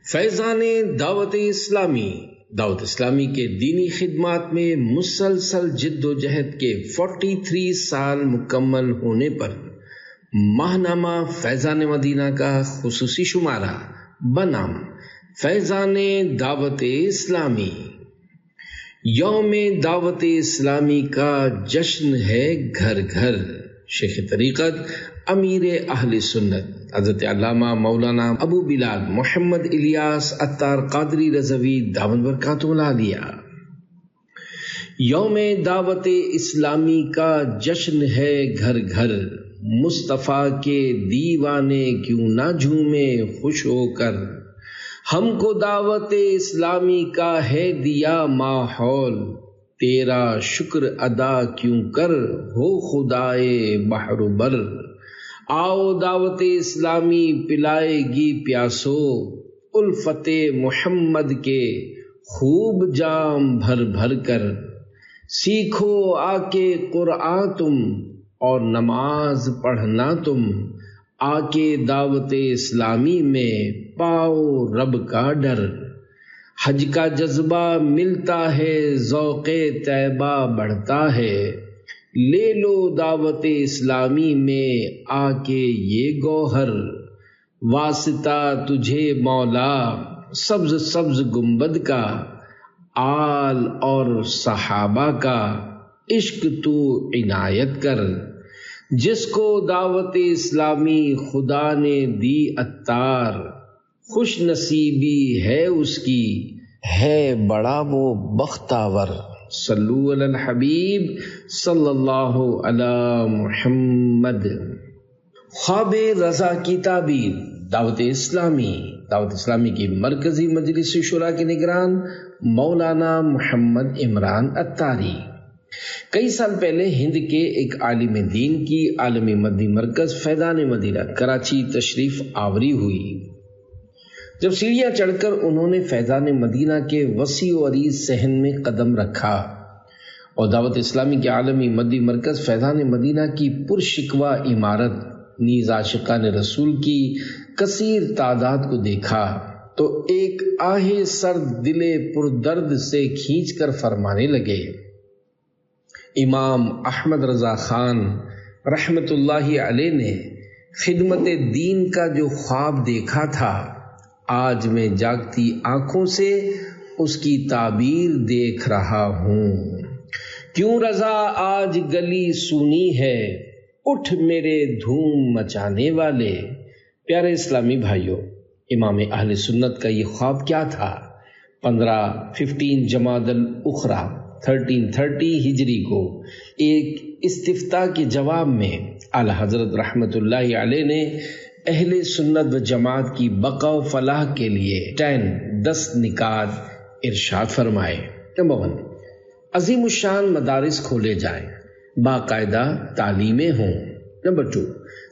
فیضان دعوت اسلامی کے دینی خدمات میں مسلسل جد و جہد کے 43 سال مکمل ہونے پر ماہنامہ فیضان مدینہ کا خصوصی شمارہ بنام فیضان دعوت اسلامی۔ یوم دعوت اسلامی کا جشن ہے گھر گھر۔ شیخ طریقت امیر اہل سنت حضرت علامہ مولانا ابو بلال محمد الیاس عطار قادری رضوی دامت برکاتہ العالیہ۔ یوم دعوت اسلامی کا جشن ہے گھر گھر، مصطفیٰ کے دیوانے کیوں نہ جھومے خوش ہو کر، ہم کو دعوت اسلامی کا ہے دیا ماحول، تیرا شکر ادا کیوں کر ہو خدائے بحر بر، آؤ دعوت اسلامی پلائے گی پیاسو، الفت محمد کے خوب جام بھر بھر کر، سیکھو آ کے قرآن تم اور نماز پڑھنا تم، آ کے دعوت اسلامی میں پاؤ رب کا ڈر، حج کا جذبہ ملتا ہے ذوق طیبہ بڑھتا ہے، لے لو دعوت اسلامی میں آ کے یہ گوہر، واسطہ تجھے مولا سبز سبز گنبد کا، آل اور صحابہ کا عشق تو عنایت کر، جس کو دعوت اسلامی خدا نے دی عطار، خوش نصیبی ہے اس کی ہے بڑا وہ بختاور، صلو علی الحبیب صلی اللہ علی محمد۔ خواب رضا کی تعبیر۔ دعوت اسلامی کی مرکزی مجلس شورا کے نگران مولانا محمد عمران عطاری۔ کئی سال پہلے ہند کے ایک عالم دین کی عالمی مدنی مرکز فیضان مدینہ کراچی تشریف آوری ہوئی۔ جب سیڑھیاں چڑھ کر انہوں نے فیضان مدینہ کے وسیع و عریض صحن میں قدم رکھا اور دعوت اسلامی کے عالمی مدنی مرکز فیضان مدینہ کی پرشکوہ عمارت نیز عاشقان رسول کی کثیر تعداد کو دیکھا تو ایک آہ سرد دل پر درد سے کھینچ کر فرمانے لگے، امام احمد رضا خان رحمت اللہ علیہ نے خدمت دین کا جو خواب دیکھا تھا، آج میں جاگتی آنکھوں سے اس کی تعبیر دیکھ رہا ہوں۔ کیوں رضا آج گلی سونی ہے، اٹھ میرے دھوم مچانے والے۔ پیارے اسلامی بھائیوں، امام اہل سنت کا یہ خواب کیا تھا؟ 15 جمادی الاخری 1330 ہجری کو ایک استفتاء کے جواب میں اعلیٰ حضرت رحمت اللہ علیہ نے اہل سنت و جماعت کی بقا و فلاح کے لیے 10 نکات ارشاد فرمائے۔ نمبر 1، عظیم الشان مدارس کھولے جائیں، باقاعدہ تعلیمیں ہوں۔ نمبر 2،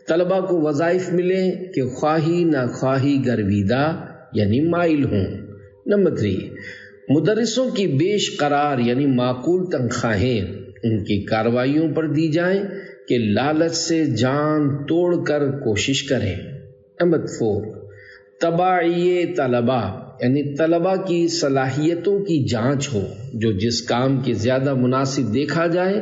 طلباء کو وظائف ملیں کہ خواہی نہ خواہی گرویدہ یعنی مائل ہوں۔ نمبر 3، مدرسوں کی بیش قرار یعنی معقول تنخواہیں ان کی کارروائیوں پر دی جائیں کہ لالچ سے جان توڑ کر کوشش کریں۔ نمبر 4، تباعی طلباء یعنی طلباء کی صلاحیتوں کی جانچ ہو، جو جس کام کے زیادہ مناسب دیکھا جائے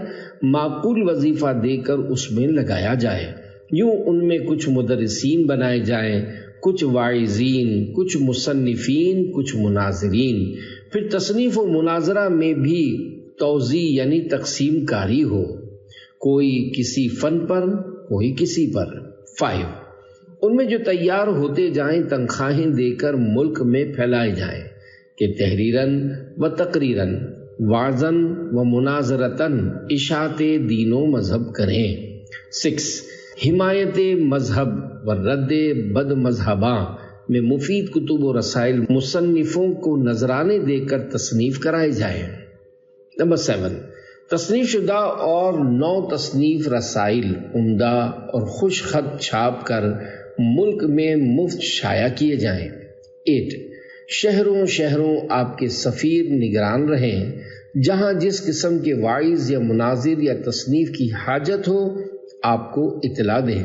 معقول وظیفہ دے کر اس میں لگایا جائے۔ یوں ان میں کچھ مدرسین بنائے جائیں، کچھ واعظین، کچھ مصنفین، کچھ مناظرین۔ پھر تصنیف و مناظرہ میں بھی توزیع یعنی تقسیم کاری ہو، کوئی کسی فن پر کوئی کسی پر۔ 5، ان میں جو تیار ہوتے جائیں تنخواہیں دے کر ملک میں پھیلائے جائیں کہ تحریراً و تقریراً، وعظاً و مناظرتاً اشاعت دین و مذہب کریں۔ 6، حمایت مذہب و رد بد مذہباں میں مفید کتب و رسائل مصنفوں کو نذرانے دے کر تصنیف کرائے جائیں۔ نمبر 7، تصنیف شدہ اور نو تصنیف رسائل عمدہ اور خوش خط چھاپ کر ملک میں مفت شائع کیے جائیں۔ 8، شہروں آپ کے سفیر نگران رہیں، جہاں جس قسم کے واعظ یا مناظر یا تصنیف کی حاجت ہو آپ کو اطلاع دیں۔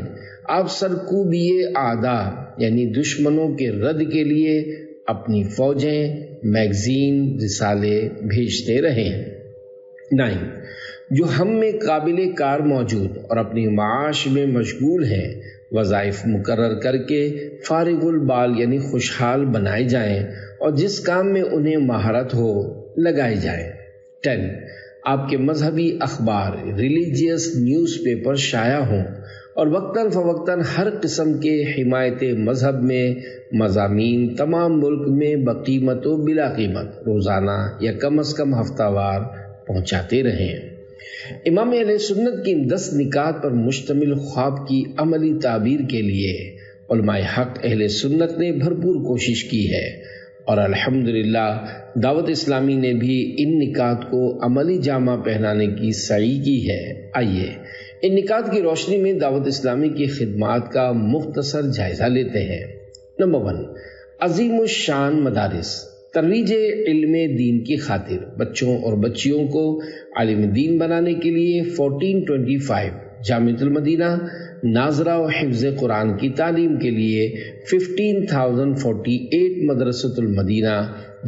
آپ سرکوبی اعداء یعنی دشمنوں کے رد کے لیے اپنی فوجیں میگزین رسالے بھیجتے رہے۔ 9 جو ہم میں قابل کار موجود اور اپنی معاش میں مشغول ہیں وظائف مقرر کر کے فارغ البال یعنی خوشحال بنائے جائیں اور جس کام میں انہیں مہارت ہو لگائے جائیں۔ 10 آپ کے مذہبی اخبار ریلیجیس نیوز پیپر شائع ہوں اور وقتاً فوقتاً ہر قسم کے حمایت مذہب میں مضامین تمام ملک میں بقیمت و بلا قیمت روزانہ یا کم از کم ہفتہ وار پہنچاتے رہیں۔ امام اہل سنت کی 10 نکات پر مشتمل خواب کی عملی تعبیر کے لیے علماء حق اہل سنت نے بھرپور کوشش کی ہے اور الحمدللہ دعوت اسلامی نے بھی ان نکات کو عملی جامہ پہنانے کی سعی کی ہے۔ آئیے ان نکات کی روشنی میں دعوت اسلامی کی خدمات کا مختصر جائزہ لیتے ہیں۔ نمبر 1 عظیم الشان مدارس ترویج علم دین کی خاطر بچوں اور بچیوں کو عالم دین بنانے کے لیے 1425 جامعۃ المدینہ ناظرہ و حفظ قرآن کی تعلیم کے لیے 15,048 مدرسۃ المدینہ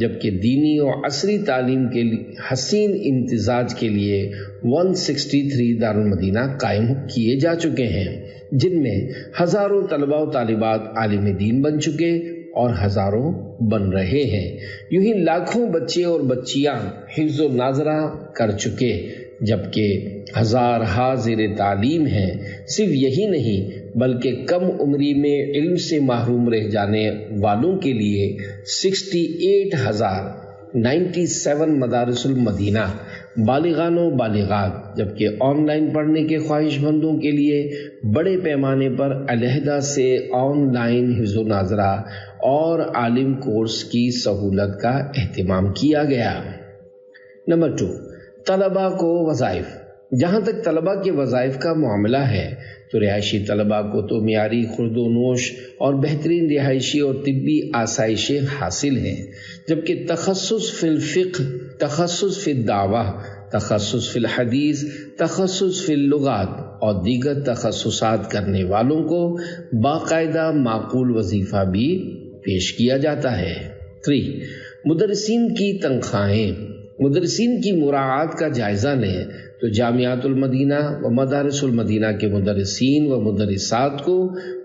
جبکہ دینی و عصری تعلیم کے حسین امتزاج کے لیے 163 دارالمدینہ قائم کیے جا چکے ہیں جن میں ہزاروں طلباء و طالبات عالم دین بن چکے اور ہزاروں بن رہے ہیں۔ یوں ہی لاکھوں بچے اور بچیاں حفظ و ناظرہ کر چکے جبکہ ہزارہا زیر تعلیم ہیں۔ صرف یہی نہیں بلکہ کم عمری میں علم سے محروم رہ جانے والوں کے لیے 68,097 مدارس المدینہ بالغان و بالغات جبکہ آن لائن پڑھنے کے خواہش مندوں کے لیے بڑے پیمانے پر علیحدہ سے آن لائن حفظ و ناظرہ اور عالم کورس کی سہولت کا اہتمام کیا گیا۔ نمبر 2 طلباء کو وظائف جہاں تک طلباء کے وظائف کا معاملہ ہے تو رہائشی طلباء کو تو معیاری خورد و نوش اور بہترین رہائشی اور طبی آسائشیں حاصل ہیں جبکہ تخصص فی الفقہ تخصص فی الدعوہ تخصص فی الحدیث تخصص فی اللغات اور دیگر تخصصات کرنے والوں کو باقاعدہ معقول وظیفہ بھی پیش کیا جاتا ہے۔ 3 مدرسین کی تنخواہیں مدرسین کی مراعات کا جائزہ لیں تو جامعات المدینہ و مدارس المدینہ کے مدرسین و مدرسات کو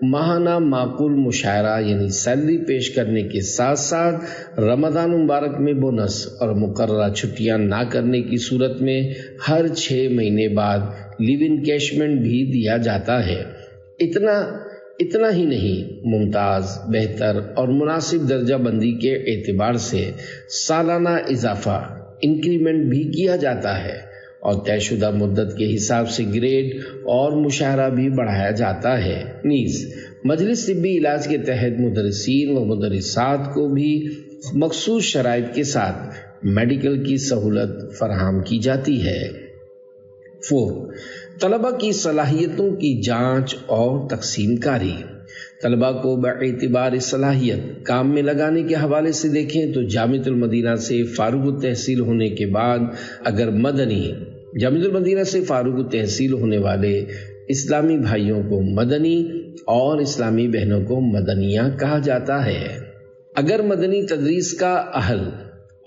ماہانہ معقول مشاہرہ یعنی سیلری پیش کرنے کے ساتھ ساتھ رمضان مبارک میں بونس اور مقررہ چھٹیاں نہ کرنے کی صورت میں ہر 6 مہینے بعد لیو انکیشمنٹ بھی دیا جاتا ہے۔ اتنا ہی نہیں ممتاز بہتر اور مناسب درجہ بندی کے اعتبار سے سالانہ اضافہ انکریمنٹ بھی کیا جاتا ہے اور طے شدہ مدت کے حساب سے گریڈ اور مشاہرہ بھی بڑھایا جاتا ہے۔ نیز مجلس طبی علاج کے تحت مدرسین و مدرسات کو بھی مخصوص شرائط کے ساتھ میڈیکل کی سہولت فراہم کی جاتی ہے۔ 4 طلباء کی صلاحیتوں کی جانچ اور تقسیم کاری طلباء کو باعتبار صلاحیت کام میں لگانے کے حوالے سے دیکھیں تو جامعۃ المدینہ سے فارغ التحصیل ہونے کے بعد اگر جامعۃ المدینہ سے فارغ التحصیل ہونے والے اسلامی بھائیوں کو مدنی اور اسلامی بہنوں کو مدنیہ کہا جاتا ہے۔ اگر مدنی تدریس کا اہل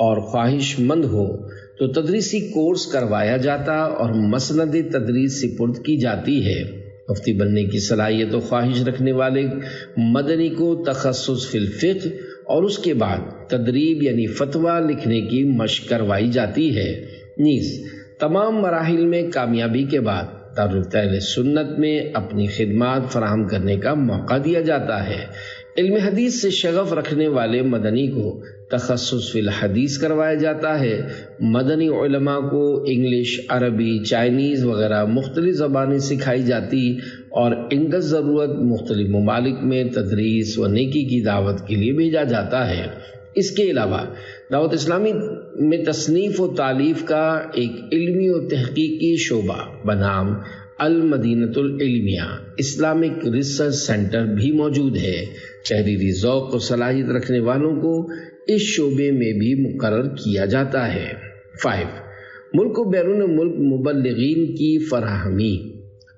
اور خواہش مند ہو تو تدریسی کورس کروایا جاتا اور مسند تدریس سپرد کی جاتی ہے۔ مفتی بننے کی صلاحیت و خواہش رکھنے والے مدنی کو تخصص فی الفقہ اور اس کے بعد تدریب یعنی فتویٰ لکھنے کی مشق کروائی جاتی ہے۔ نیز تمام مراحل میں کامیابی کے بعد دارالفتا اہل سنت میں اپنی خدمات فراہم کرنے کا موقع دیا جاتا ہے۔ علم حدیث سے شغف رکھنے والے مدنی کو تخصص فی الحدیث کروایا جاتا ہے۔ مدنی علماء کو انگلش، عربی، چائنیز وغیرہ مختلف زبانیں سکھائی جاتی اور عند ضرورت مختلف ممالک میں تدریس و نیکی کی دعوت کے لیے بھیجا جاتا ہے۔ اس کے علاوہ دعوت اسلامی میں تصنیف و تالیف کا ایک علمی و تحقیقی شعبہ بنام المدینۃ العلمیہ اسلامک ریسرچ سینٹر بھی موجود ہے۔ تحریری ذوق و صلاحیت رکھنے والوں کو اس شعبے میں بھی مقرر کیا جاتا ہے۔ 5 ملک و بیرون ملک مبلغین کی فراہمی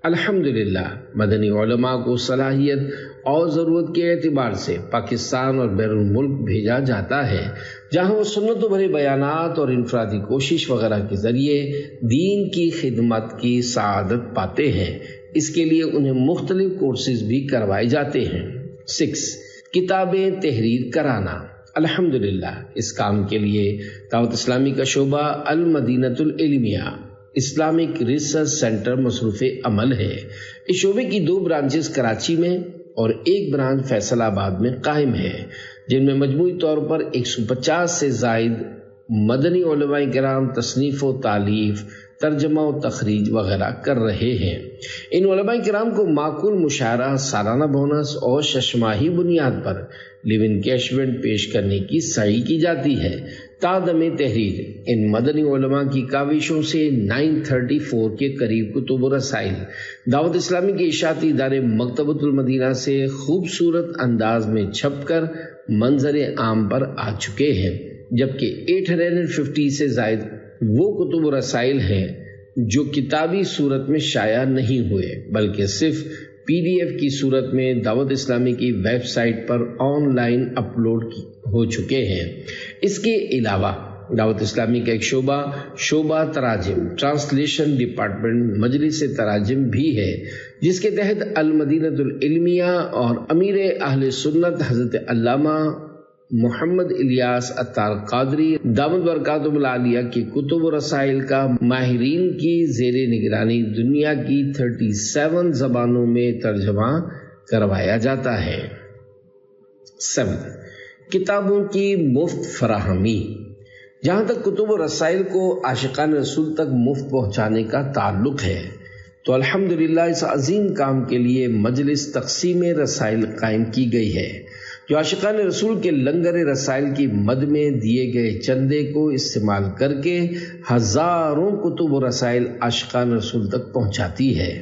الحمدللہ مدنی علماء کو صلاحیت اور ضرورت کے اعتبار سے پاکستان اور بیرون ملک بھیجا جاتا ہے، جہاں وہ سنتوں بھرے بیانات اور انفرادی کوشش وغیرہ کے ذریعے دین کی خدمت کی سعادت پاتے ہیں۔ اس کے لیے انہیں مختلف کورسز بھی کروائے جاتے ہیں۔ 6. کتابیں تحریر کرانا۔ الحمدللہ اس کام کے لیے دعوت اسلامی کا شعبہ المدینۃ العلمیہ اسلامک ریسرچ سینٹر مصروف عمل ہے۔ اس شعبے کی 2 برانچز کراچی میں اور 1 برانچ فیصل آباد میں قائم ہے، جن میں مجموعی طور پر 150 سے زائد مدنی علماء کرام تصنیف و تالیف، ترجمہ و تخریج وغیرہ کر رہے ہیں۔ ان علماء کرام کو معقول مشاہرہ، سالانہ بونس اور 6 ماہی بنیاد پر لیو انکیشمنٹ پیش کرنے کی سعی کی جاتی ہے۔ تادم تحریر ان مدنی علماء کی کاوشوں سے 934 کے قریب کتب و رسائل دعوت اسلامی کے اشاعتی ادارے مکتبۃ المدینہ سے خوبصورت انداز میں چھپ کر منظر عام پر آ چکے ہیں، جبکہ 850 سے زائد وہ کتب و رسائل ہیں جو کتابی صورت میں شائع نہیں ہوئے، بلکہ صرف PDF کی صورت میں دعوت اسلامی کی ویب سائٹ پر آن لائن اپلوڈ ہو چکے ہیں۔ اس کے علاوہ دعوت اسلامی کا ایک شعبہ تراجم ٹرانسلیشن ڈپارٹمنٹ مجلس تراجم بھی ہے، جس کے تحت المدینۃ العلمیہ اور امیر اہل سنت حضرت علامہ محمد الیاس عطار قادری دامت برکاتہم العالیہ کی کتب و رسائل کا ماہرین کی زیر نگرانی دنیا کی 37 زبانوں میں ترجمہ کروایا جاتا ہے۔ 7. کتابوں کی مفت فراہمی۔ جہاں تک کتب و رسائل کو عاشقان رسول تک مفت پہنچانے کا تعلق ہے تو الحمدللہ اس عظیم کام کے لیے مجلس تقسیم رسائل قائم کی گئی ہے، جو عاشقان رسول کے لنگر رسائل کی مد میں دیے گئے چندے کو استعمال کر کے ہزاروں کتب و رسائل عاشقان رسول تک پہنچاتی ہے۔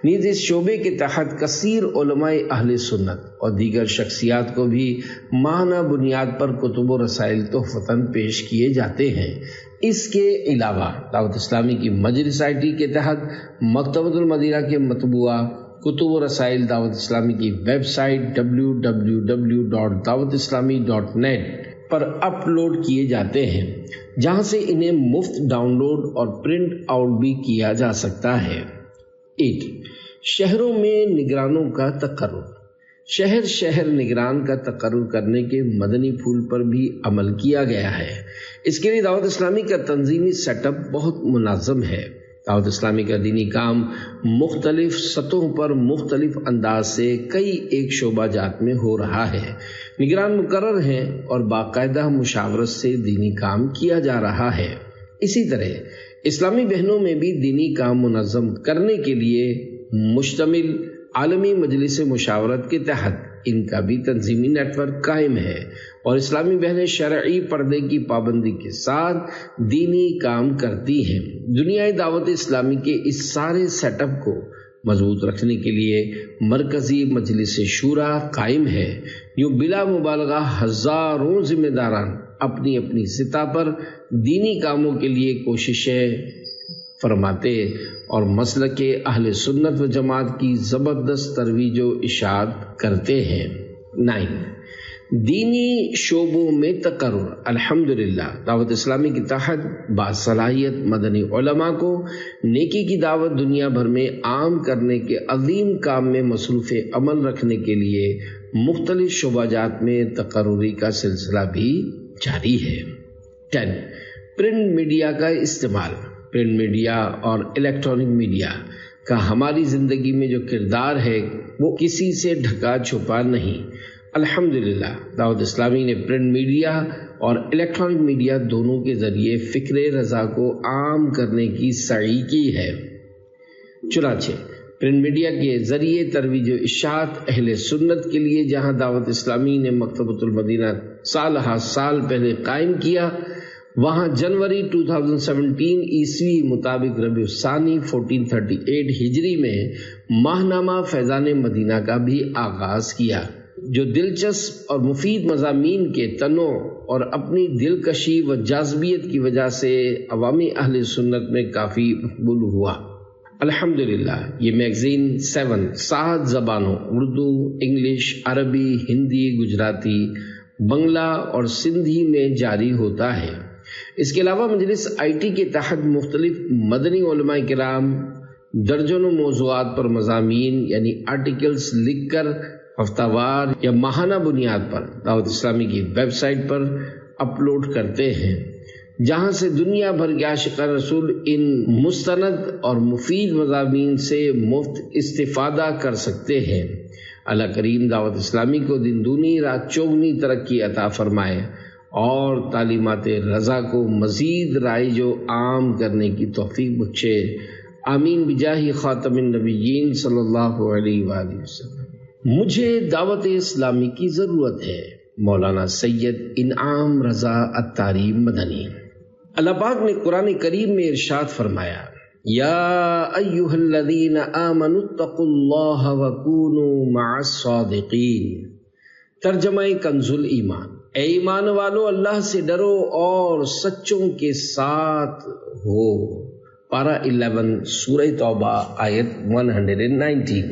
نیز اس شعبے کے تحت کثیر علماء اہل سنت اور دیگر شخصیات کو بھی ماہانہ بنیاد پر کتب و رسائل تحفتاً پیش کیے جاتے ہیں۔ اس کے علاوہ دعوت اسلامی کی مجلس IT کے تحت مکتبۃ المدینہ کے مطبوعہ کتب و رسائل دعوت اسلامی کی ویب سائٹ www.dawatislami.net پر اپلوڈ کیے جاتے ہیں، جہاں سے انہیں مفت ڈاؤن لوڈ اور پرنٹ آؤٹ بھی کیا جا سکتا ہے۔ 8. شہروں میں نگرانوں کا تقرر۔ شہر نگران کا تقرر کرنے کے مدنی پھول پر بھی عمل کیا گیا ہے۔ اس کے لیے دعوت اسلامی کا تنظیمی سیٹ اپ بہت منظم ہے۔ دعوت اسلامی کا دینی کام مختلف سطحوں پر مختلف انداز سے کئی ایک شعبہ جات میں ہو رہا ہے۔ نگران مقرر ہیں اور باقاعدہ مشاورت سے دینی کام کیا جا رہا ہے۔ اسی طرح اسلامی بہنوں میں بھی دینی کام منظم کرنے کے لیے مشتمل عالمی مجلس مشاورت کے تحت ان کا بھی تنظیمی نیٹ ورک قائم ہے، اور اسلامی بہنیں شرعی پردے کی پابندی کے ساتھ دینی کام کرتی ہیں۔ دنیائے دعوت اسلامی کے اس سارے سیٹ اپ کو مضبوط رکھنے کے لیے مرکزی مجلس شورا قائم ہے، جو بلا مبالغہ ہزاروں ذمہ داران اپنی اپنی سطح پر دینی کاموں کے لیے کوششیں فرماتے اور مسلک اہل سنت و جماعت کی زبردست ترویج و اشاعت کرتے ہیں۔ 9. دینی شعبوں میں تقرر۔ الحمدللہ دعوت اسلامی کے تحت باصلاحیت مدنی علماء کو نیکی کی دعوت دنیا بھر میں عام کرنے کے عظیم کام میں مصروف عمل رکھنے کے لیے مختلف شعبہ جات میں تقرری کا سلسلہ بھی جاری ہے۔ 10. پرنٹ میڈیا کا استعمال۔ پرنٹ میڈیا اور الیکٹرانک میڈیا کا ہماری زندگی میں جو کردار ہے وہ کسی سے ڈھکا چھپا نہیں۔ الحمدللہ دعوت اسلامی نے پرنٹ میڈیا اور الیکٹرانک میڈیا دونوں کے ذریعے فکر رضا کو عام کرنے کی سعی کی ہے۔ چنانچہ پرنٹ میڈیا کے ذریعے ترویج و اشاعت اہل سنت کے لیے جہاں دعوت اسلامی نے مکتبۃ المدینہ سال پہلے قائم کیا، وہاں جنوری 2017 عیسوی مطابق ربیع الثانی 1438 ہجری میں ماہنامہ فیضان مدینہ کا بھی آغاز کیا، جو دلچسپ اور مفید مضامین کے تنوع اور اپنی دلکشی و جاذبیت کی وجہ سے عوامی اہل سنت میں کافی مقبول ہوا۔ الحمدللہ یہ میگزین 7 زبانوں اردو، انگلش، عربی، ہندی، گجراتی، بنگلہ اور سندھی میں جاری ہوتا ہے۔ اس کے علاوہ مجلس IT کے تحت مختلف مدنی علماء کرام درجنوں موضوعات پر مضامین یعنی آرٹیکلز لکھ کر ہفتہ وار یا ماہانہ بنیاد پر دعوت اسلامی کی ویب سائٹ پر اپلوڈ کرتے ہیں، جہاں سے دنیا بھر کے عاشقان رسول ان مستند اور مفید مضامین سے مفت استفادہ کر سکتے ہیں۔ اللہ کریم دعوت اسلامی کو دن دونی رات چوگنی ترقی عطا فرمائے اور تعلیمات رضا کو مزید رائج و عام کرنے کی توفیق بخشے، آمین بجاہ خاتم النبیین صلی اللہ علیہ وآلہ وسلم۔ مجھے دعوت اسلامی کی ضرورت ہے، مولانا سید انعام رضا عطاری مدنی۔ اللہ پاک نے قرآن کریم میں ارشاد فرمایا، یا ایھا الذین آمنوا اتقوا اللہ وکونوا مع الصادقین۔ ترجمہ کنز الایمان، اے ایمان والو اللہ سے ڈرو اور سچوں کے ساتھ ہو۔ پارہ 11 سورہ توبہ آیت 119۔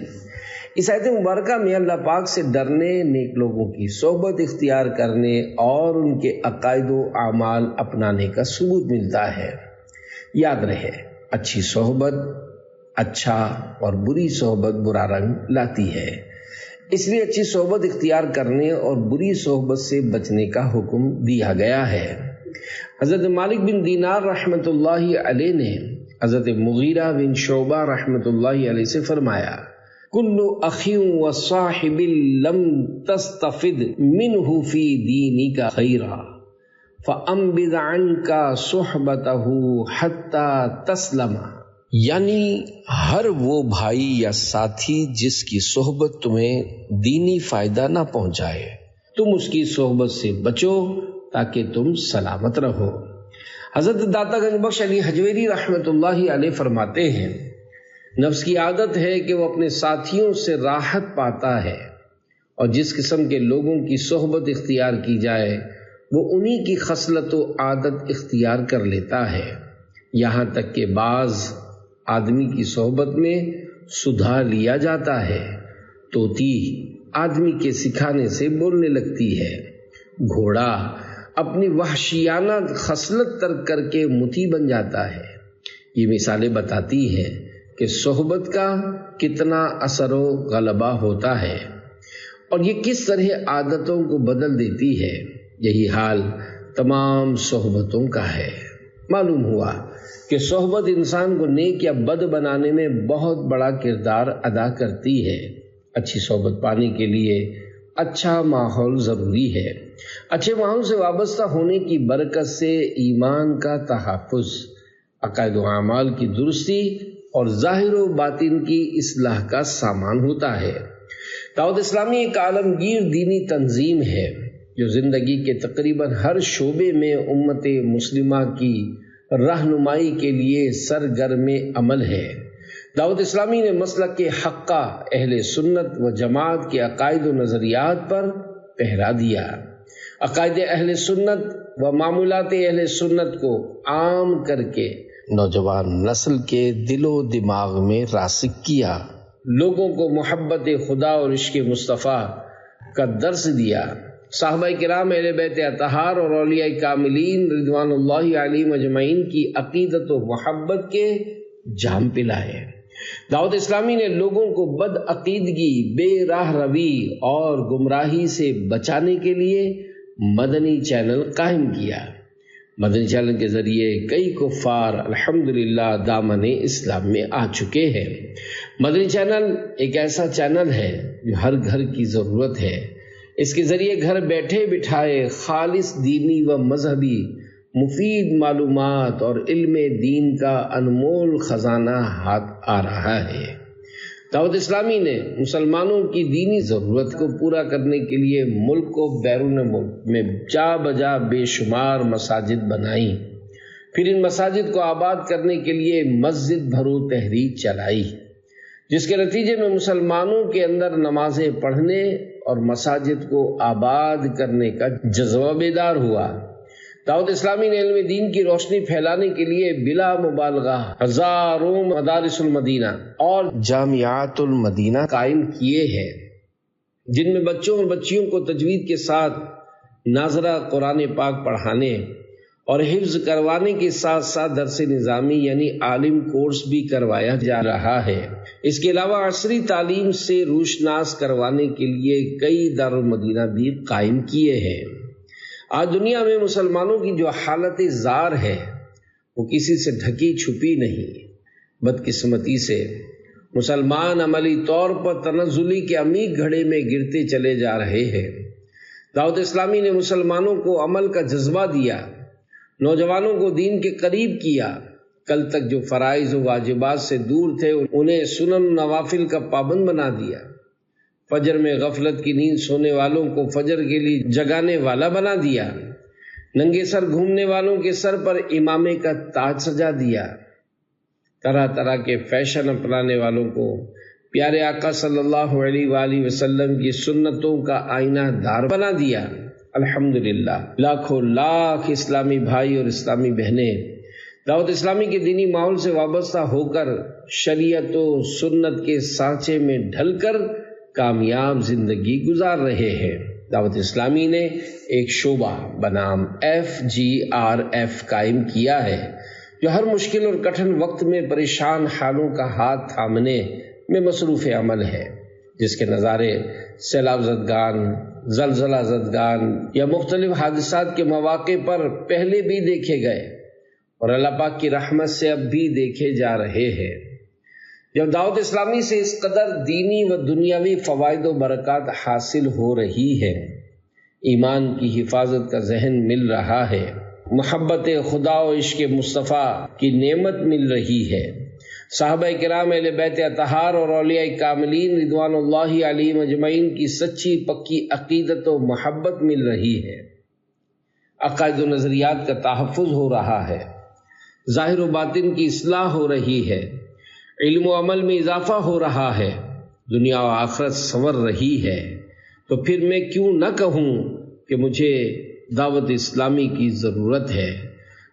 اس آیت مبارکہ میں اللہ پاک سے ڈرنے، نیک لوگوں کی صحبت اختیار کرنے اور ان کے عقائد و اعمال اپنانے کا ثبوت ملتا ہے۔ یاد رہے، اچھی صحبت اچھا اور بری صحبت برا رنگ لاتی ہے، اس لیے اچھی صحبت اختیار کرنے اور بری صحبت سے بچنے کا حکم دیا گیا ہے۔ حضرت مالک بن دینار رحمۃ اللہ علیہ نے حضرت مغیرہ بن شعبہ رحمۃ اللہ علیہ سے فرمایا، کل اخی و صاحب لم تستفد منہ فی دینک خیرا فانبذ عنک صحبتہ حتی تسلم۔ یعنی ہر وہ بھائی یا ساتھی جس کی صحبت تمہیں دینی فائدہ نہ پہنچائے، تم اس کی صحبت سے بچو تاکہ تم سلامت رہو۔ حضرت داتا گنج بخش علی حجویری رحمۃ اللہ علیہ فرماتے ہیں، نفس کی عادت ہے کہ وہ اپنے ساتھیوں سے راحت پاتا ہے، اور جس قسم کے لوگوں کی صحبت اختیار کی جائے وہ انہی کی خصلت و عادت اختیار کر لیتا ہے، یہاں تک کہ بعض آدمی کی صحبت میں سدھار لیا جاتا ہے۔ طوطی آدمی کے سکھانے سے بولنے لگتی ہے، گھوڑا اپنی وحشیانہ خصلت ترک کر کے مطیع بن جاتا ہے۔ یہ مثالیں بتاتی ہیں کہ صحبت کا کتنا اثر و غلبہ ہوتا ہے اور یہ کس طرح عادتوں کو بدل دیتی ہے۔ یہی حال تمام صحبتوں کا ہے۔ معلوم ہوا کہ صحبت انسان کو نیک یا بد بنانے میں بہت بڑا کردار ادا کرتی ہے۔ اچھی صحبت پانے کے لیے اچھا ماحول ضروری ہے۔ اچھے ماحول سے وابستہ ہونے کی برکت سے ایمان کا تحفظ، عقائد و اعمال کی درستی اور ظاہر و باطن کی اصلاح کا سامان ہوتا ہے۔ دعوت اسلامی ایک عالمگیر دینی تنظیم ہے جو زندگی کے تقریباً ہر شعبے میں امت مسلمہ کی رہنمائی کے لیے سرگرم عمل ہے۔ دعوت اسلامی نے مسلک کے حقہ اہل سنت و جماعت کے عقائد و نظریات پر پہرا دیا، عقائد اہل سنت و معمولات اہل سنت کو عام کر کے نوجوان نسل کے دل و دماغ میں راسخ کیا، لوگوں کو محبت خدا اور عشق مصطفیٰ کا درس دیا، صحابہ کرام اہل بیت اطہار اور اولیاء کاملین رضوان اللہ علیہم اجمعین کی عقیدت و محبت کے جام پلائے۔ دعوت اسلامی نے لوگوں کو بد عقیدگی، بے راہ روی اور گمراہی سے بچانے کے لیے مدنی چینل قائم کیا۔ مدنی چینل کے ذریعے کئی کفار الحمدللہ دامن اسلام میں آ چکے ہیں۔ مدنی چینل ایک ایسا چینل ہے جو ہر گھر کی ضرورت ہے۔ اس کے ذریعے گھر بیٹھے بٹھائے خالص دینی و مذہبی مفید معلومات اور علم دین کا انمول خزانہ ہاتھ آ رہا ہے۔ دعوت اسلامی نے مسلمانوں کی دینی ضرورت کو پورا کرنے کے لیے ملک و بیرون ملک میں جا بجا بے شمار مساجد بنائی، پھر ان مساجد کو آباد کرنے کے لیے مسجد بھرو تحریک چلائی، جس کے نتیجے میں مسلمانوں کے اندر نمازیں پڑھنے اور مساجد کو آباد کرنے کا جذبہ بیدار ہوا۔ دعوت اسلامی نے علم دین کی روشنی پھیلانے کے لیے بلا مبالغہ ہزاروں مدارس المدینہ اور جامعات المدینہ قائم کیے ہیں، جن میں بچوں اور بچیوں کو تجوید کے ساتھ ناظرہ قرآن پاک پڑھانے اور حفظ کروانے کے ساتھ ساتھ درس نظامی یعنی عالم کورس بھی کروایا جا رہا ہے۔ اس کے علاوہ عصری تعلیم سے روشناس کروانے کے لیے کئی دارالمدینہ بھی قائم کیے ہیں۔ آج دنیا میں مسلمانوں کی جو حالت زار ہے وہ کسی سے ڈھکی چھپی نہیں۔ بدقسمتی سے مسلمان عملی طور پر تنزلی کے عمیق گھڑے میں گرتے چلے جا رہے ہیں۔ دعوت اسلامی نے مسلمانوں کو عمل کا جذبہ دیا، نوجوانوں کو دین کے قریب کیا۔ کل تک جو فرائض و واجبات سے دور تھے انہیں سنن و نوافل کا پابند بنا دیا۔ فجر میں غفلت کی نیند سونے والوں کو فجر کے لیے جگانے والا بنا دیا۔ ننگے سر گھومنے والوں کے سر پر امامے کا تاج سجا دیا۔ طرح طرح کے فیشن اپنانے والوں کو پیارے آقا صلی اللہ علیہ وآلہ وسلم کی سنتوں کا آئینہ دار بنا دیا۔ الحمدللہ لاکھوں لاکھ اسلامی بھائی اور اسلامی بہنیں دعوت اسلامی کے دینی ماحول سے وابستہ ہو کر شریعت و سنت کے سانچے میں ڈھل کر کامیاب زندگی گزار رہے ہیں۔ دعوت اسلامی نے ایک شعبہ بنام FGRF قائم کیا ہے جو ہر مشکل اور کٹھن وقت میں پریشان حالوں کا ہاتھ تھامنے میں مصروف عمل ہے، جس کے نظارے سیلاب زدگان، زلزلہ زدگان یا مختلف حادثات کے مواقع پر پہلے بھی دیکھے گئے اور اللہ پاک کی رحمت سے اب بھی دیکھے جا رہے ہیں۔ جب دعوت اسلامی سے اس قدر دینی و دنیاوی فوائد و برکات حاصل ہو رہی ہے، ایمان کی حفاظت کا ذہن مل رہا ہے، محبت خدا و عشق مصطفیٰ کی نعمت مل رہی ہے، صحابہ کرام اہل بیت اطہار اور اولیاء کاملین رضوان اللہ علیہم اجمعین کی سچی پکی عقیدت و محبت مل رہی ہے، عقائد و نظریات کا تحفظ ہو رہا ہے، ظاہر و باطن کی اصلاح ہو رہی ہے، علم و عمل میں اضافہ ہو رہا ہے، دنیا و آخرت سنور رہی ہے، تو پھر میں کیوں نہ کہوں کہ مجھے دعوت اسلامی کی ضرورت ہے،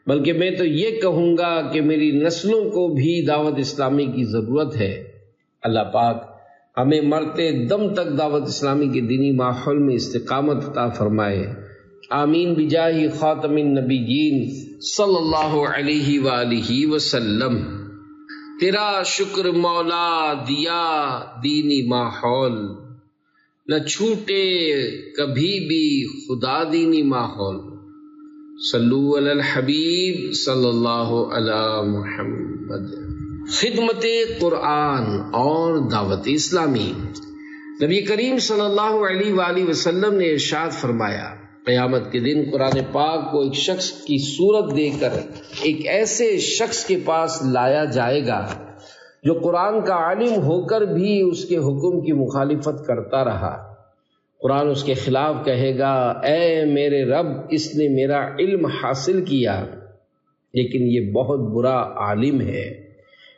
بلکہ میں تو یہ کہوں گا کہ میری نسلوں کو بھی دعوت اسلامی کی ضرورت ہے۔ اللہ پاک ہمیں مرتے دم تک دعوت اسلامی کے دینی ماحول میں استقامت عطا فرمائے، آمین بجاہ خاتم النبیین صلی اللہ علیہ وآلہ وسلم۔ تیرا شکر مولا دیا دینی ماحول، نہ چھوٹے کبھی بھی خدا دینی ماحول، صلو علی الحبیب صلی اللہ علی محمد۔ خدمت قرآن اور دعوت اسلامی۔ نبی کریم صلی اللہ علیہ وآلہ وسلم نے ارشاد فرمایا، قیامت کے دن قرآن پاک کو ایک شخص کی صورت دے کر ایک ایسے شخص کے پاس لایا جائے گا جو قرآن کا عالم ہو کر بھی اس کے حکم کی مخالفت کرتا رہا۔ قرآن اس کے خلاف کہے گا، اے میرے رب، اس نے میرا علم حاصل کیا لیکن یہ بہت برا عالم ہے،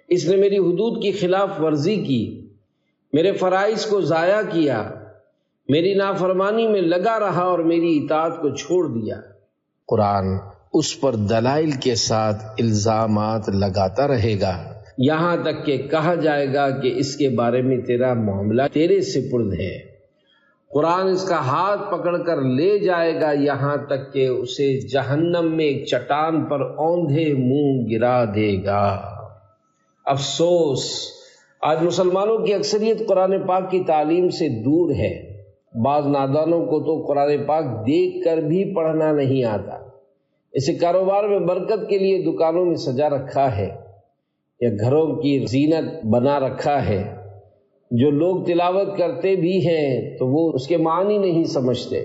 اس نے میری حدود کی خلاف ورزی کی، میرے فرائض کو ضائع کیا، میری نافرمانی میں لگا رہا اور میری اطاعت کو چھوڑ دیا۔ قرآن اس پر دلائل کے ساتھ الزامات لگاتا رہے گا، یہاں تک کہ کہا جائے گا کہ اس کے بارے میں تیرا معاملہ تیرے سپرد ہے۔ قرآن اس کا ہاتھ پکڑ کر لے جائے گا یہاں تک کہ اسے جہنم میں ایک چٹان پر اوندھے منہ گرا دے گا۔ افسوس، آج مسلمانوں کی اکثریت قرآن پاک کی تعلیم سے دور ہے۔ بعض نادانوں کو تو قرآن پاک دیکھ کر بھی پڑھنا نہیں آتا، اسے کاروبار میں برکت کے لیے دکانوں میں سجا رکھا ہے یا گھروں کی زینت بنا رکھا ہے۔ جو لوگ تلاوت کرتے بھی ہیں تو وہ اس کے معنی نہیں سمجھتے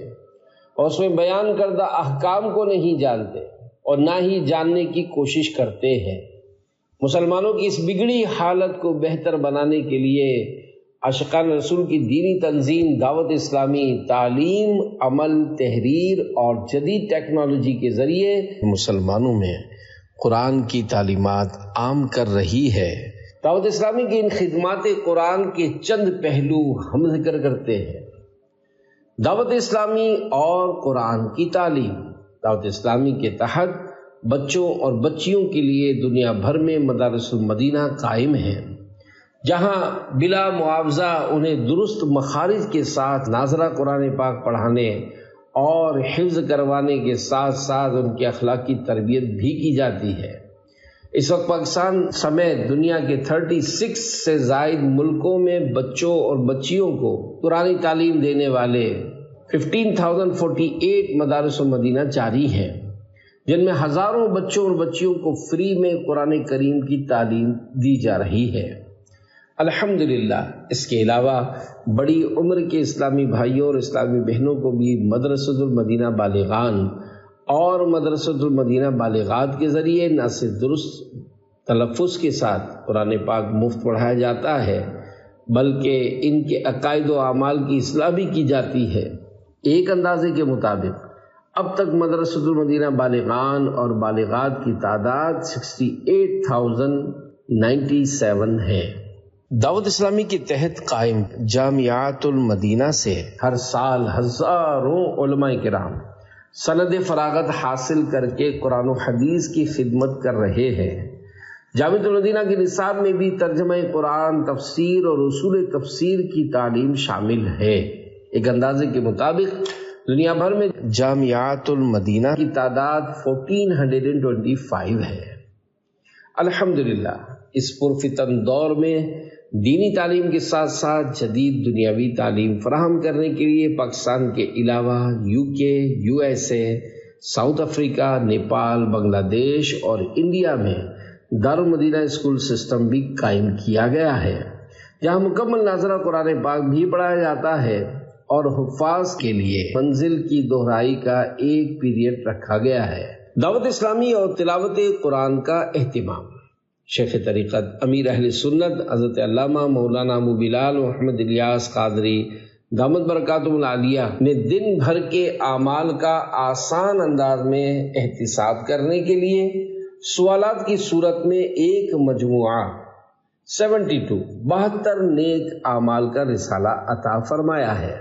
اور اس میں بیان کردہ احکام کو نہیں جانتے اور نہ ہی جاننے کی کوشش کرتے ہیں۔ مسلمانوں کی اس بگڑی حالت کو بہتر بنانے کے لیے عاشقان رسول کی دینی تنظیم دعوت اسلامی تعلیم، عمل، تحریر اور جدید ٹیکنالوجی کے ذریعے مسلمانوں میں قرآن کی تعلیمات عام کر رہی ہے۔ دعوت اسلامی کی ان خدمات قرآن کے چند پہلو ہم ذکر کرتے ہیں۔ دعوت اسلامی اور قرآن کی تعلیم۔ دعوت اسلامی کے تحت بچوں اور بچیوں کے لیے دنیا بھر میں مدارس المدینہ قائم ہیں، جہاں بلا معاوضہ انہیں درست مخارج کے ساتھ ناظرہ قرآن پاک پڑھانے اور حفظ کروانے کے ساتھ ساتھ ان کی اخلاقی تربیت بھی کی جاتی ہے۔ اس وقت پاکستان سمیت دنیا کے 36 سے زائد ملکوں میں بچوں اور بچیوں کو قرآنی تعلیم دینے والے 15,048 مدارس المدینہ جاری ہیں، جن میں ہزاروں بچوں اور بچیوں کو فری میں قرآن کریم کی تعلیم دی جا رہی ہے۔ الحمدللہ اس کے علاوہ بڑی عمر کے اسلامی بھائیوں اور اسلامی بہنوں کو بھی مدرسۃ المدینہ بالغان اور مدرسۃ المدینہ بالغات کے ذریعے نہ صرف درست تلفظ کے ساتھ قرآن پاک مفت پڑھایا جاتا ہے، بلکہ ان کے عقائد و اعمال کی اصلاح بھی کی جاتی ہے۔ ایک اندازے کے مطابق اب تک مدرسۃ المدینہ بالغان اور بالغات کی تعداد 68,097 ہے۔ دعوت اسلامی کے تحت قائم جامعات المدینہ سے ہر سال ہزاروں علماء کرام سند فراغت حاصل کر کے قرآن و حدیث کی خدمت کر رہے ہیں۔ جامعۃ المدینہ کے نصاب میں بھی ترجمہ قرآن، تفسیر اور اصول تفسیر کی تعلیم شامل ہے۔ ایک اندازے کے مطابق دنیا بھر میں جامعات المدینہ کی تعداد 1425 ہے۔ الحمدللہ اس پرفتن دور میں دینی تعلیم کے ساتھ ساتھ جدید دنیاوی تعلیم فراہم کرنے کے لیے پاکستان کے علاوہ UK، USA، south Africa, Nepal, Bangladesh اور انڈیا میں دارالمدینہ اسکول سسٹم بھی قائم کیا گیا ہے، جہاں مکمل ناظرہ قرآن پاک بھی پڑھایا جاتا ہے اور حفاظ کے لیے منزل کی دہرائی کا ایک پیریڈ رکھا گیا ہے۔ دعوت اسلامی اور تلاوت قرآن کا اہتمام۔ شیخ طریقت امیر اہل سنت حضرت علامہ مولانا ابو بلال محمد الیاس قادری دامت برکاتہم العالیہ نے دن بھر کے اعمال کا آسان انداز میں احتساب کرنے کے لیے سوالات کی صورت میں ایک مجموعہ 72 نیک اعمال کا رسالہ عطا فرمایا ہے،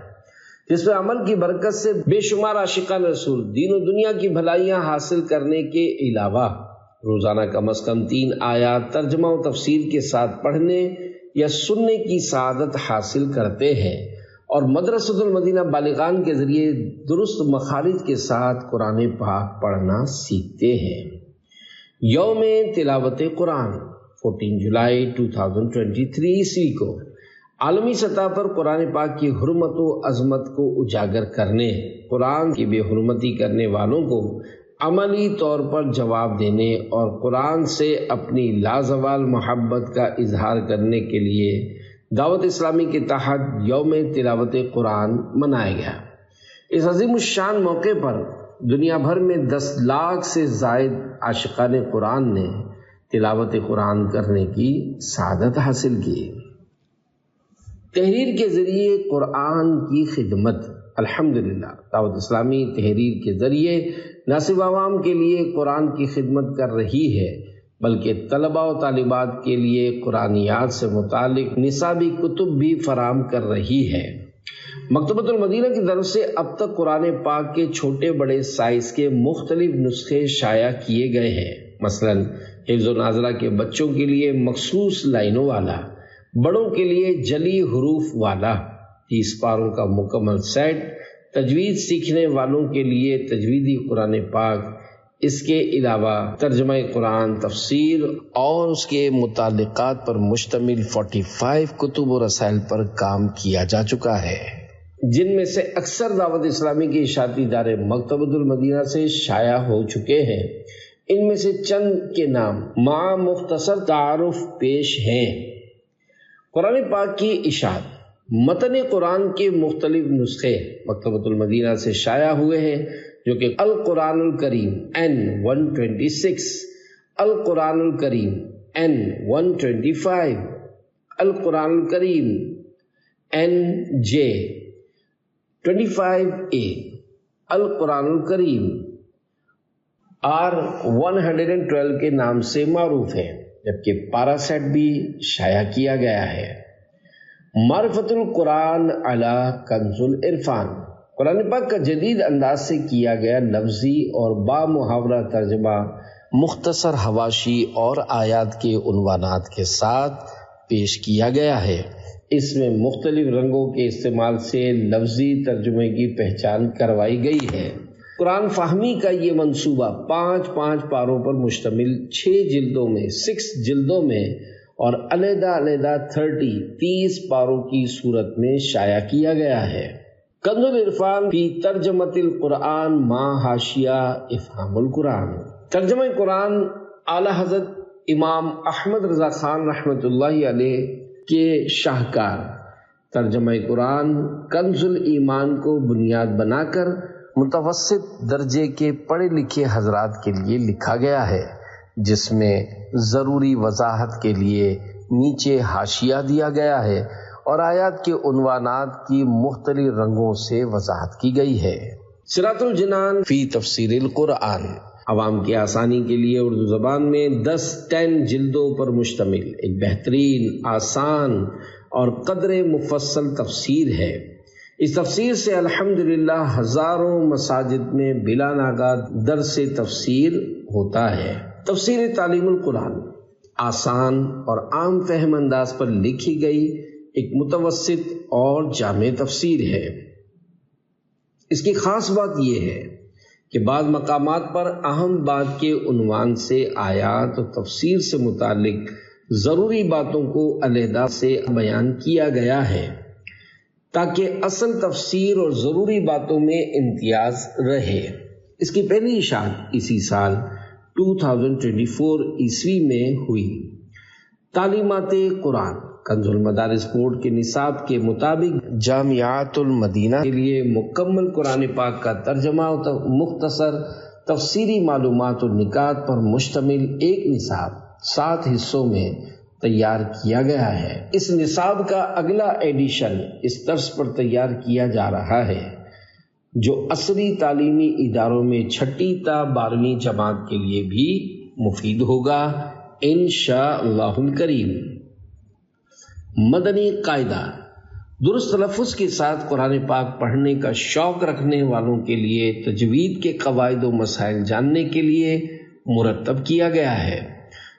جس میں عمل کی برکت سے بے شمار عاشقان رسول دین و دنیا کی بھلائیاں حاصل کرنے کے علاوہ روزانہ کم از کم 3 آیات ترجمہ و تفسیر کے ساتھ پڑھنے یا سننے کی سعادت حاصل کرتے ہیں، اور مدرسۃ المدینہ بالغان کے ذریعے درست مخارج کے ساتھ قرآن پاک پڑھنا سیکھتے ہیں۔ یوم تلاوت قرآن 14 جولائی 2023 عیسوی کو عالمی سطح پر قرآن پاک کی حرمت و عظمت کو اجاگر کرنے، قرآن کی بے حرمتی کرنے والوں کو عملی طور پر جواب دینے اور قرآن سے اپنی لازوال محبت کا اظہار کرنے کے لیے دعوت اسلامی کے تحت یوم تلاوت قرآن منایا گیا۔ اس عظیم الشان موقع پر دنیا بھر میں 10 لاکھ سے زائد عاشقان قرآن نے تلاوت قرآن کرنے کی سعادت حاصل کی۔ تحریر کے ذریعے قرآن کی خدمت۔ الحمدللہ دعوت اسلامی تحریر کے ذریعے نہ صرف عوام کے لیے قرآن کی خدمت کر رہی ہے، بلکہ طلباء و طالبات کے لیے قرآنیات سے متعلق نصابی کتب بھی فراہم کر رہی ہے۔ مکتبۃ المدینہ کی طرف سے اب تک قرآن پاک کے چھوٹے بڑے سائز کے مختلف نسخے شائع کیے گئے ہیں، مثلا حفظ و ناظرہ کے بچوں کے لیے مخصوص لائنوں والا، بڑوں کے لیے جلی حروف والا 30 پاروں کا مکمل سیٹ، تجوید سیکھنے والوں کے لیے تجویدی قرآن پاک، اس کے علاوہ ترجمہ قرآن، تفسیر اور اس کے متعلقات پر مشتمل 45 کتب و رسائل پر کام کیا جا چکا ہے، جن میں سے اکثر دعوت اسلامی کے اشاعتی ادارے مکتبۃ المدینہ سے شائع ہو چکے ہیں۔ ان میں سے چند کے نام مع مختصر تعارف پیش ہیں۔ قرآن پاک کی اشاعت۔ متن قرآن کے مختلف نسخے مکتبۃ المدینہ سے شائع ہوئے ہیں، جو کہ القرآن الکریم N126، القرآن الکریم N125، القرآن الکریم NJ25A، القرآن الکریم R112 کے نام سے معروف ہے، جبکہ پارا سیٹ بھی شائع کیا گیا ہے۔ معرفت القرآن علی کنز العرفان قرآن پاک کا جدید انداز سے کیا گیا لفظی اور با محاورہ ترجمہ مختصر حواشی اور آیات کے عنوانات کے ساتھ پیش کیا گیا ہے۔ اس میں مختلف رنگوں کے استعمال سے لفظی ترجمے کی پہچان کروائی گئی ہے۔ قرآن فہمی کا یہ منصوبہ 5 پاروں پر مشتمل 6 جلدوں میں 6 جلدوں میں اور علیحدہ 30 پاروں کی صورت میں شائع کیا گیا ہے۔ کنز العرفان فی ترجمۃ القرآن ما حاشیہ افہام القرآن۔ ترجمہ قرآن اعلیٰ حضرت امام احمد رضا خان رحمۃ اللہ علیہ کے شاہکار ترجمہ قرآن کنز الایمان کو بنیاد بنا کر متوسط درجے کے پڑھے لکھے حضرات کے لیے لکھا گیا ہے، جس میں ضروری وضاحت کے لیے نیچے حاشیہ دیا گیا ہے اور آیات کے عنوانات کی مختلف رنگوں سے وضاحت کی گئی ہے۔ صراط الجنان فی تفسیر القرآن عوام کی آسانی کے لیے اردو زبان میں 10 جلدوں پر مشتمل ایک بہترین، آسان اور قدر مفصل تفسیر ہے۔ اس تفسیر سے الحمدللہ ہزاروں مساجد میں بلا ناغہ درس تفسیر ہوتا ہے۔ تفسیر تعلیم القرآن آسان اور عام فہم انداز پر لکھی گئی ایک متوسط اور جامع تفسیر ہے۔ اس کی خاص بات یہ ہے کہ بعض مقامات پر اہم بات کے عنوان سے آیات اور تفسیر سے متعلق ضروری باتوں کو علیحدہ سے بیان کیا گیا ہے تاکہ اصل تفسیر اور ضروری باتوں میں امتیاز رہے۔ اس کی پہلی اشاعت اسی سال 2024 عیسوی میں ہوئی۔ تعلیمات قرآن کنز المدارس بورڈ کے نصاب کے مطابق جامعات المدینہ کے لیے مکمل قرآن پاک کا ترجمہ اور مختصر تفسیری معلومات اور نکات پر مشتمل ایک نصاب 7 حصوں میں تیار کیا گیا ہے۔ اس نصاب کا اگلا ایڈیشن اس طرز پر تیار کیا جا رہا ہے جو عصری تعلیمی اداروں میں 6 تا 12ویں جماعت کے لیے بھی مفید ہوگا انشاءاللہ الکریم۔ مدنی قاعدہ درست تلفظ کے ساتھ قرآن پاک پڑھنے کا شوق رکھنے والوں کے لیے تجوید کے قواعد و مسائل جاننے کے لیے مرتب کیا گیا ہے،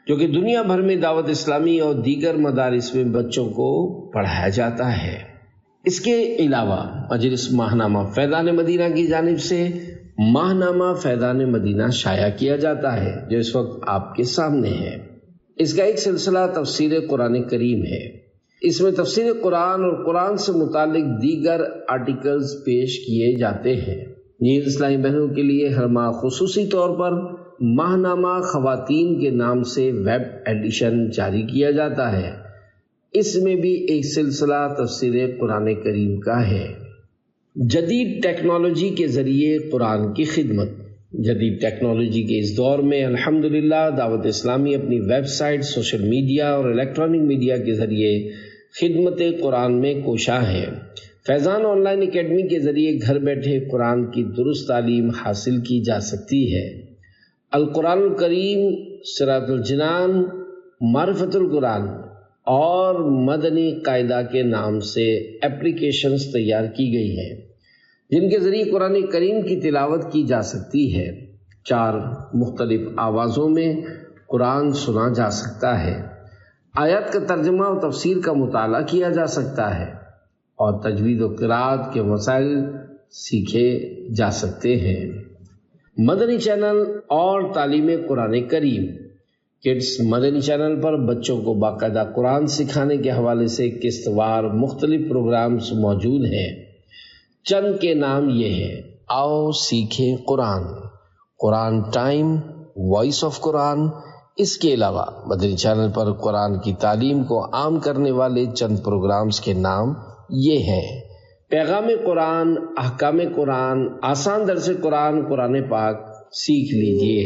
جو کہ دنیا بھر میں دعوت اسلامی اور دیگر مدارس میں بچوں کو پڑھایا جاتا ہے۔ اس کے علاوہ مجلس ماہنامہ فیضان مدینہ کی جانب سے ماہنامہ فیضان مدینہ شائع کیا جاتا ہے، جو اس وقت آپ کے سامنے ہے۔ اس کا ایک سلسلہ تفسیر قرآن کریم ہے۔ اس میں تفسیر قرآن اور قرآن سے متعلق دیگر آرٹیکلز پیش کیے جاتے ہیں۔ نیز اسلامی بہنوں کے لیے ہر ماہ خصوصی طور پر ماہنامہ خواتین کے نام سے ویب ایڈیشن جاری کیا جاتا ہے۔ اس میں بھی ایک سلسلہ تفسیر قرآن کریم کا ہے۔ جدید ٹیکنالوجی کے ذریعے قرآن کی خدمت۔ جدید ٹیکنالوجی کے اس دور میں الحمدللہ دعوت اسلامی اپنی ویب سائٹ، سوشل میڈیا اور الیکٹرانک میڈیا کے ذریعے خدمت قرآن میں کوشاں ہے۔ فیضان آن لائن اکیڈمی کے ذریعے گھر بیٹھے قرآن کی درست تعلیم حاصل کی جا سکتی ہے۔ القرآن الکریم، صراط الجنان، معرفت القرآن اور مدنی قاعدہ کے نام سے اپلیکیشنز تیار کی گئی ہیں جن کے ذریعے قرآن کریم کی تلاوت کی جا سکتی ہے۔ 4 مختلف آوازوں میں قرآن سنا جا سکتا ہے، آیات کا ترجمہ اور تفسیر کا مطالعہ کیا جا سکتا ہے اور تجوید و قرات کے مسائل سیکھے جا سکتے ہیں۔ مدنی چینل اور تعلیم قرآن کریم کڈس مدنی چینل پر بچوں کو باقاعدہ قرآن سکھانے کے حوالے سے قسط وار مختلف پروگرامز موجود ہیں۔ چند کے نام یہ ہیں: آؤ سیکھیں قرآن، قرآن ٹائم، وائس آف قرآن۔ اس کے علاوہ مدنی چینل پر قرآن کی تعلیم کو عام کرنے والے چند پروگرامز کے نام یہ ہیں: پیغام قرآن، احکام قرآن، آسان درس قرآن، قرآن پاک سیکھ لیجئے۔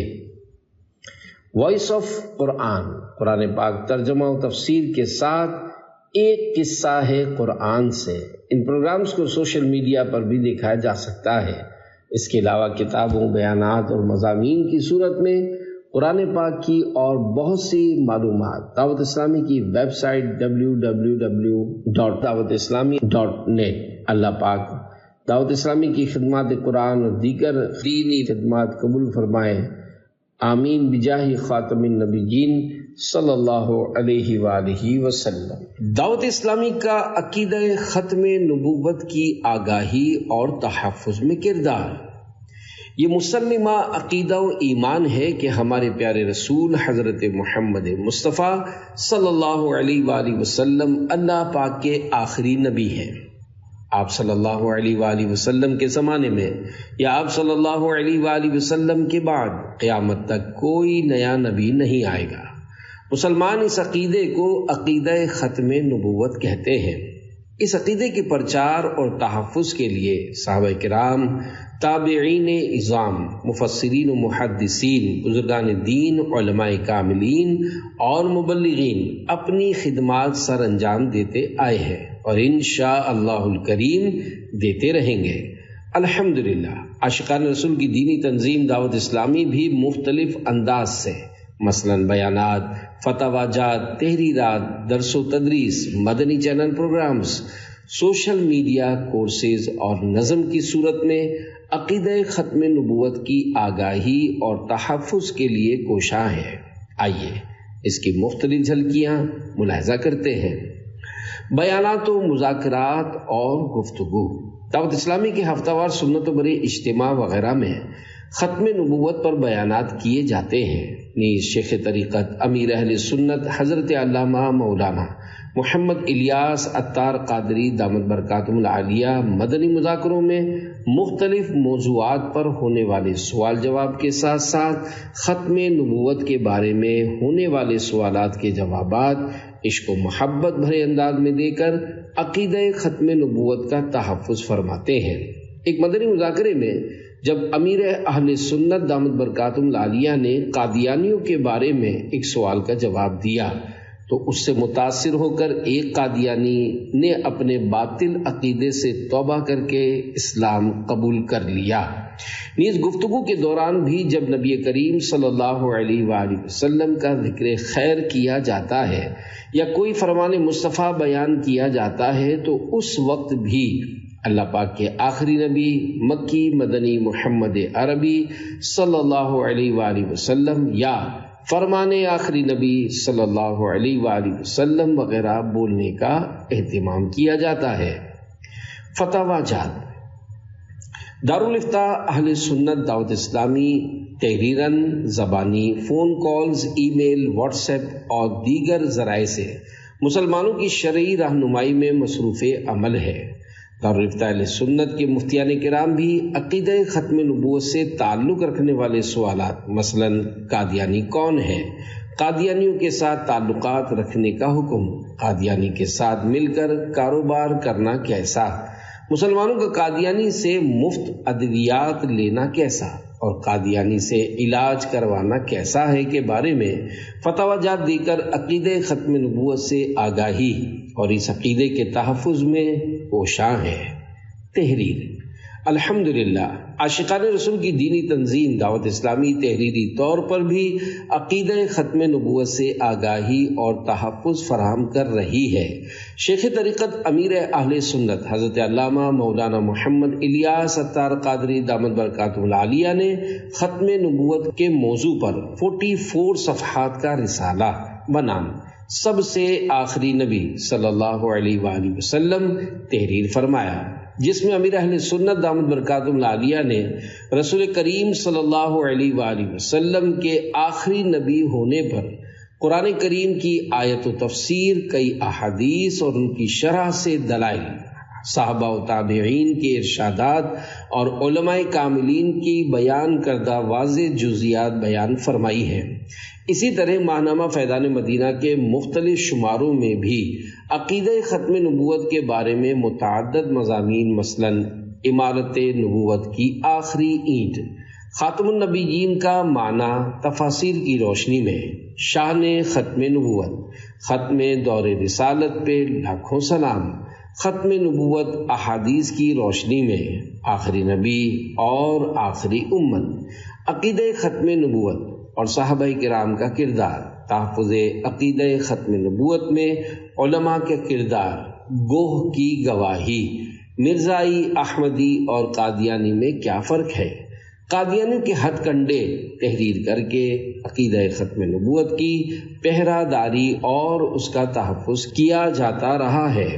وائس آف قرآن، قرآن پاک ترجمہ و تفسیر کے ساتھ ایک قصہ ہے قرآن سے۔ ان پروگرامز کو سوشل میڈیا پر بھی دیکھا جا سکتا ہے۔ اس کے علاوہ کتابوں، بیانات اور مضامین کی صورت میں قرآن پاک کی اور بہت سی معلومات دعوت اسلامی کی ویب سائٹ www.dawatislami.net۔ اللہ پاک دعوت اسلامی کی خدمات قرآن اور دیگر دینی خدمات قبول فرمائے، آمین بجاہ خاتم النبیین صلی اللہ علیہ وآلہ وسلم۔ دعوت اسلامی کا عقیدہ ختم نبوت کی آگاہی اور تحفظ میں کردار۔ یہ مسلمہ عقیدہ و ایمان ہے کہ ہمارے پیارے رسول حضرت محمد مصطفیٰ صلی اللہ علیہ وآلہ وسلم اللہ پاک کے آخری نبی ہیں۔ آپ صلی اللہ علیہ وآلہ وسلم کے زمانے میں یا آپ صلی اللہ علیہ وآلہ وسلم کے بعد قیامت تک کوئی نیا نبی نہیں آئے گا۔ مسلمان اس عقیدے کو عقیدہ ختم نبوت کہتے ہیں۔ اس عقیدے کے پرچار اور تحفظ کے لیے صحابہ کرام، تابعین اعظام، مفسرین و محدثین، بزرگان دین، علماء کاملین اور مبلغین اپنی خدمات سر انجام دیتے آئے ہیں اور انشاءاللہ الکریم دیتے رہیں گے۔ الحمدللہ عاشقان رسول کی دینی تنظیم دعوت اسلامی بھی مختلف انداز سے، مثلاً بیانات، فتاوی جات، تحریرات، درس و تدریس، Madani channel programmes, social media courses اور نظم کی صورت میں عقیدہ ختم نبوت کی آگاہی اور تحفظ کے لیے کوشاں ہے۔ آئیے اس کی مختلف جھلکیاں ملاحظہ کرتے ہیں۔ بیانات و مذاکرات اور گفتگو۔ دعوت اسلامی کے ہفتہ وار سنت و برے اجتماع وغیرہ میں ختم نبوت پر بیانات کیے جاتے ہیں۔ نیز شیخ طریقت امیر اہل سنت حضرت علامہ مولانا محمد الیاس عطار قادری دامت برکاتہم العالیہ مدنی مذاکروں میں مختلف موضوعات پر ہونے والے سوال جواب کے ساتھ ساتھ ختم نبوت کے بارے میں ہونے والے سوالات کے جوابات عشق و محبت بھرے انداز میں دے کر عقیدہ ختم نبوت کا تحفظ فرماتے ہیں۔ ایک مدنی مذاکرے میں جب امیر اہل سنت دامت برکاتہم العالیہ نے قادیانیوں کے بارے میں ایک سوال کا جواب دیا تو اس سے متاثر ہو کر ایک قادیانی نے اپنے باطل عقیدے سے توبہ کر کے اسلام قبول کر لیا۔ نیز گفتگو کے دوران بھی جب نبی کریم صلی اللہ علیہ وآلہ وسلم کا ذکر خیر کیا جاتا ہے یا کوئی فرمان مصطفیٰ بیان کیا جاتا ہے تو اس وقت بھی اللہ پاک کے آخری نبی مکی مدنی محمد عربی صلی اللہ علیہ وآلہ وسلم یا فرمان آخری نبی صلی اللہ علیہ وآلہ وسلم وغیرہ بولنے کا اہتمام کیا جاتا ہے۔ فتاوی جات۔ دارالافتاء اہل سنت دعوت اسلامی تحریراً، زبانی، فون کالز، ای میل، واٹس ایپ اور دیگر ذرائع سے مسلمانوں کی شرعی رہنمائی میں مصروف عمل ہے۔ دارالفتاء اہل سنت کے مفتیان کرام بھی عقیدہ ختم نبوت سے تعلق رکھنے والے سوالات، مثلاً قادیانی کون ہے، قادیانیوں کے ساتھ تعلقات رکھنے کا حکم، قادیانی کے ساتھ مل کر کاروبار کرنا کیسا، مسلمانوں کا قادیانی سے مفت ادویات لینا کیسا اور قادیانی سے علاج کروانا کیسا ہے کے بارے میں فتاوی جات دے کر عقیدہ ختم نبوت سے آگاہی اور اس عقیدے کے تحفظ میں کوشاں ہے۔ تحریر۔ الحمدللہ عاشقان رسول کی دینی تنظیم دعوت اسلامی تحریری طور پر بھی عقیدہ ختم نبوت سے آگاہی اور تحفظ فراہم کر رہی ہے۔ شیخ طریقت امیر اہل سنت حضرت علامہ مولانا محمد الیاس عطار قادری دامت برکاتہم العالیہ نے ختم نبوت کے موضوع پر 44 صفحات کا رسالہ بنام سب سے آخری نبی صلی اللہ علیہ وآلہ وسلم تحریر فرمایا، جس میں امیر اہل سنت دامت برکاتہم العالیہ نے رسول کریم صلی اللہ علیہ وآلہ وسلم کے آخری نبی ہونے پر قرآن کریم کی آیت و تفسیر، کئی احادیث اور ان کی شرح سے دلائل، صحابہ و تابعین کے ارشادات اور علماء کاملین کی بیان کردہ واضح جزیات بیان فرمائی ہیں۔ اسی طرح ماہنامہ فیضان مدینہ کے مختلف شماروں میں بھی عقیدہ ختم نبوت کے بارے میں متعدد مضامین، مثلاً عمارت نبوت کی آخری اینٹ، خاتم النبیین کا معنی تفاسیر کی روشنی میں، شان ختم نبوت، ختم دور رسالت پہ لاکھوں سلام، ختم نبوت احادیث کی روشنی میں، آخری نبی اور آخری امت، عقیدہ ختم نبوت اور صحابہ کرام کا کردار، تحفظ عقیدہ ختم نبوت میں علماء کا کردار، گوہ کی گواہی، مرزائی، احمدی اور قادیانی میں کیا فرق ہے؟ قادیانی کے ہتھ کنڈے تحریر کر کے عقیدہ ختم نبوت کی پہرہ داری اور اس کا تحفظ کیا جاتا رہا ہے۔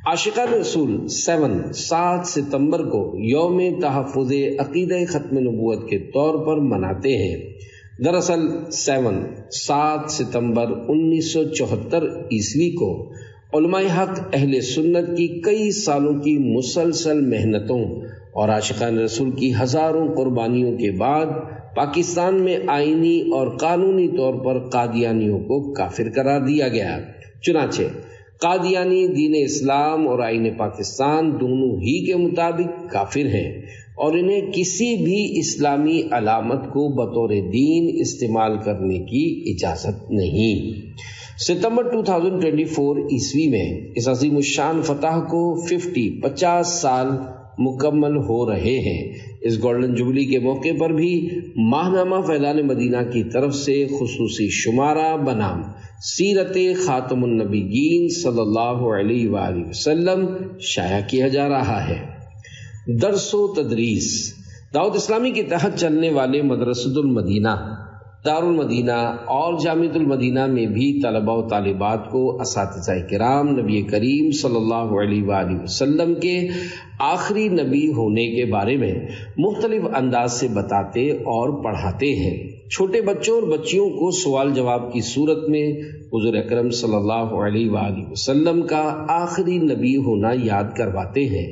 عاشقان رسول 7 ستمبر کو یوم تحفظ عقیدہ ختم نبوت کے طور پر مناتے ہیں۔ دراصل 7 ستمبر 1974 عیسوی کو علماء حق اہل سنت کی کئی سالوں کی مسلسل محنتوں اور عاشقان رسول کی ہزاروں قربانیوں کے بعد پاکستان میں آئینی اور قانونی طور پر قادیانیوں کو کافر قرار دیا گیا۔ چنانچہ قادیانی دین اسلام اور آئین پاکستان دونوں ہی کے مطابق کافر ہیں اور انہیں کسی بھی اسلامی علامت کو بطور دین استعمال کرنے کی اجازت نہیں۔ ستمبر 2024 عیسوی میں اس عظیم الشان فتح کو 50 سال مکمل ہو رہے ہیں۔ اس گولڈن جوبلی کے موقع پر بھی ماہنامہ فیضان مدینہ کی طرف سے خصوصی شمارہ بنام سیرت خاتم النبیین صلی اللہ علیہ وآلہ وسلم شائع کیا جا رہا ہے۔ درس و تدریس۔ دعوت اسلامی کے تحت چلنے والے مدرسۃ المدینہ، دارالمدینہ اور جامعۃ المدینہ میں بھی طلباء و طالبات کو اساتذہ کرام نبی کریم صلی اللہ علیہ وآلہ وسلم کے آخری نبی ہونے کے بارے میں مختلف انداز سے بتاتے اور پڑھاتے ہیں۔ چھوٹے بچوں اور بچیوں کو سوال جواب کی صورت میں حضور اکرم صلی اللہ علیہ وآلہ وسلم کا آخری نبی ہونا یاد کرواتے ہیں،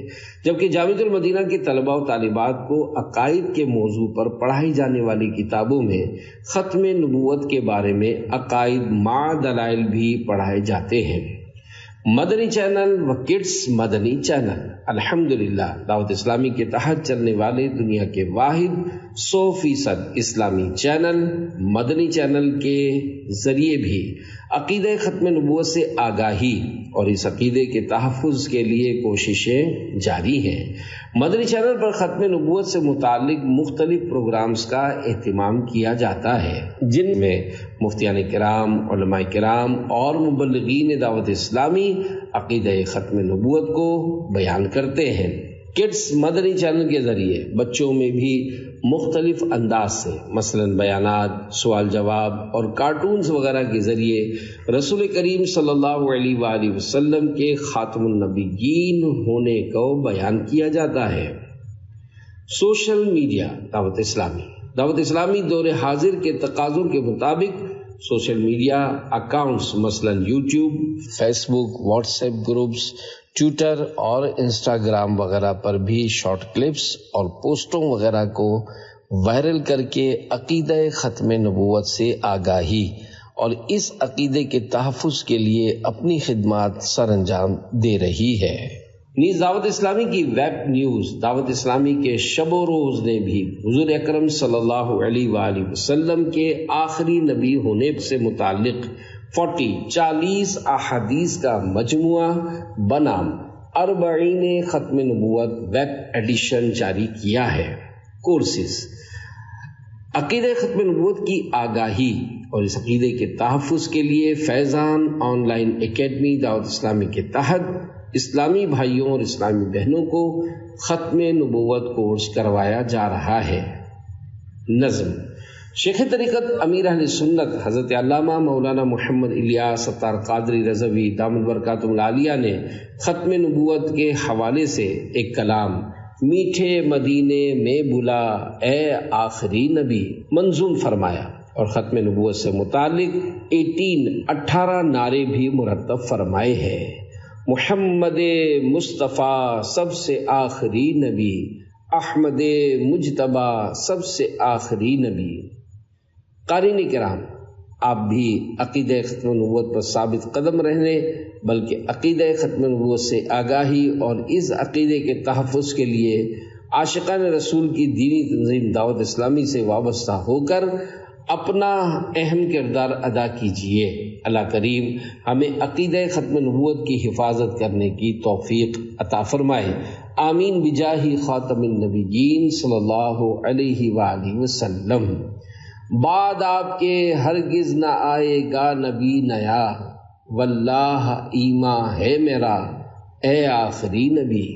جبکہ جامعۃ المدینہ کے طلباء و طالبات کو عقائد کے موضوع پر پڑھائی جانے والی کتابوں میں ختم نبوت کے بارے میں عقائد مع دلائل بھی پڑھائے جاتے ہیں۔ مدنی چینل و کڈس مدنی چینل الحمدللہ دعوت اسلامی کے تحت چلنے والے دنیا کے واحد 100% اسلامی چینل مدنی چینل کے ذریعے بھی عقیدہ ختم نبوت سے آگاہی اور اس عقیدے کے تحفظ کے لیے کوششیں جاری ہیں۔ مدنی چینل پر ختم نبوت سے متعلق مختلف پروگرامز کا اہتمام کیا جاتا ہے، جن میں مفتیان کرام، علماء کرام اور مبلغین دعوت اسلامی عقیدہ ختم نبوت کو بیان کرتے ہیں۔ کڈس مدنی چینل کے ذریعے بچوں میں بھی مختلف انداز سے مثلا بیانات، سوال جواب اور کارٹونز وغیرہ کے ذریعے رسول کریم صلی اللہ علیہ وآلہ وسلم کے خاتم النبیین ہونے کو بیان کیا جاتا ہے۔ سوشل میڈیا دعوت اسلامی دور حاضر کے تقاضوں کے مطابق سوشل میڈیا اکاؤنٹس مثلا یوٹیوب، فیس بک، واٹس ایپ گروپس، ٹویٹر اور انسٹاگرام وغیرہ پر بھی شارٹ کلپس اور پوسٹوں وغیرہ کو وائرل کر کے عقیدہ ختم نبوت سے آگاہی اور اس عقیدے کے تحفظ کے لیے اپنی خدمات سر انجام دے رہی ہے۔ نیز دعوت اسلامی کی ویب نیوز دعوت اسلامی کے شب و روز نے بھی حضور اکرم صلی اللہ علیہ وآلہ وسلم کے آخری نبی ہونے سے متعلق 40 احادیث کا مجموعہ بنام 40 ختم نبوت ویب ایڈیشن جاری کیا ہے۔ کورسز عقیدہ ختم نبوت کی آگاہی اور اس عقیدے کے تحفظ کے لیے فیضان آن لائن اکیڈمی دعوت اسلامی کے تحت اسلامی بھائیوں اور اسلامی بہنوں کو ختم نبوت کورس کروایا جا رہا ہے۔ نظم شیخ طریقت امیر اہل سنت حضرت علامہ مولانا محمد الیاس ستار قادری رضوی دامت برکاتہ العالیہ نے ختم نبوت کے حوالے سے ایک کلام میٹھے مدینے میں بلا اے آخری نبی منظوم فرمایا اور ختم نبوت سے متعلق 18 نعرے بھی مرتب فرمائے ہیں۔ محمد مصطفیٰ سب سے آخری نبی، احمد مجتبیٰ سب سے آخری نبی۔ قارئین کرام، آپ بھی عقیدہ ختم نبوت پر ثابت قدم رہنے بلکہ عقیدہ ختم نبوت سے آگاہی اور اس عقیدے کے تحفظ کے لیے عاشقان رسول کی دینی تنظیم دعوت اسلامی سے وابستہ ہو کر اپنا اہم کردار ادا کیجیے۔ اللہ کریم ہمیں عقیدہ ختم نبوت کی حفاظت کرنے کی توفیق عطا فرمائے، آمین بجاہ خاتم النبیین صلی اللہ علیہ وآلہ وسلم۔ بعد آپ کے ہرگز نہ آئے گا نبی نیا، واللہ ایمان ہے میرا اے آخری نبی۔